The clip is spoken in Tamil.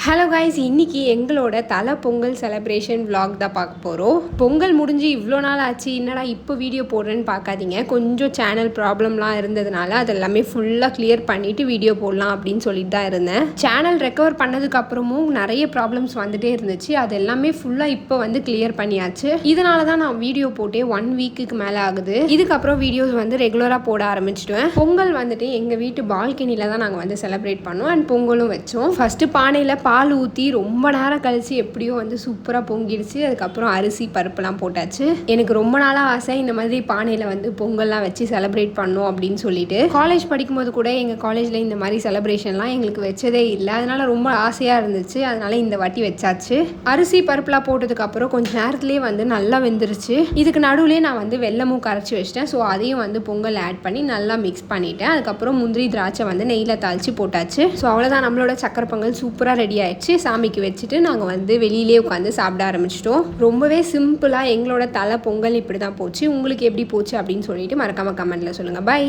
ஹலோ கைஸ், இன்றைக்கி எங்களோட தலை பொங்கல் செலிப்ரேஷன் vlog தான் பார்க்க போகிறோம். பொங்கல் முடிஞ்சு இவ்வளோ நாள் ஆச்சு, என்னடா இப்போ வீடியோ போடுறேன்னு பார்க்காதீங்க. கொஞ்சம் சேனல் ப்ராப்ளம்லாம் இருந்ததுனால அதெல்லாமே ஃபுல்லாக கிளியர் பண்ணிவிட்டு வீடியோ போடலாம் அப்படின்னு சொல்லிட்டு தான் இருந்தேன். சேனல் ரெக்கவர் பண்ணதுக்கப்புறமும் நிறைய ப்ராப்ளம்ஸ் வந்துகிட்டே இருந்துச்சு. அது எல்லாமே ஃபுல்லாக இப்போ வந்து கிளியர் பண்ணியாச்சு. இதனால தான் நான் வீடியோ போட்டே 1 வீக்குக்கு மேலே ஆகுது. இதுக்கப்புறம் வீடியோஸ் வந்து ரெகுலராக போட ஆரம்பிச்சிடுவேன். பொங்கல் வந்துட்டு எங்கள் வீட்டு பால்கனியில் தான் நாங்கள் வந்து செலிப்ரேட் பண்ணோம் அண்ட் பொங்கலும் வச்சோம். ஃபஸ்ட்டு பானையில் பால் ஊற்றி ரொம்ப நேரம் கழிச்சு எப்படியோ வந்து சூப்பராக பொங்கிடுச்சு. அதுக்கப்புறம் அரிசி பருப்புலாம் போட்டாச்சு. எனக்கு ரொம்ப நாளாக ஆசை இந்த மாதிரி பானையில் வந்து பொங்கல்லாம் வச்சு செலிப்ரேட் பண்ணோம் அப்படின்னு சொல்லிட்டு. காலேஜ் படிக்கும்போது கூட எங்கள் காலேஜில் இந்த மாதிரி செலிப்ரேஷன்லாம் எங்களுக்கு வச்சதே இல்லை. அதனால ரொம்ப ஆசையாக இருந்துச்சு. அதனால இந்த வாட்டி வச்சாச்சு. அரிசி பருப்புலாம் போட்டதுக்கப்புறம் கொஞ்சம் நேரத்துலேயே வந்து நல்லா வெந்துருச்சு. இதுக்கு நடுவுலேயே நான் வந்து வெல்லமும் கரைச்சி வச்சிட்டேன். ஸோ அதையும் வந்து பொங்கல் ஆட் பண்ணி நல்லா மிக்ஸ் பண்ணிட்டேன். அதுக்கப்புறம் முந்திரி திராட்சை வந்து நெய்யில் தாளித்து போட்டாச்சு. ஸோ அவ்வளோதான், நம்மளோட சக்கரை பொங்கல் சூப்பராக ரெடி ஆயிடுச்சு. சாமிக்கு வச்சுட்டு நாங்கள் வந்து வெளியிலே உட்காந்து சாப்பிட ஆரம்பிச்சிட்டோம். ரொம்பவே சிம்பிளாக எங்களோட தலை பொங்கல் இப்படி தான் போச்சு. உங்களுக்கு எப்படி போச்சு அப்படின்னு சொல்லிட்டு மறக்காம கமெண்ட்ல சொல்லுங்கள். பை.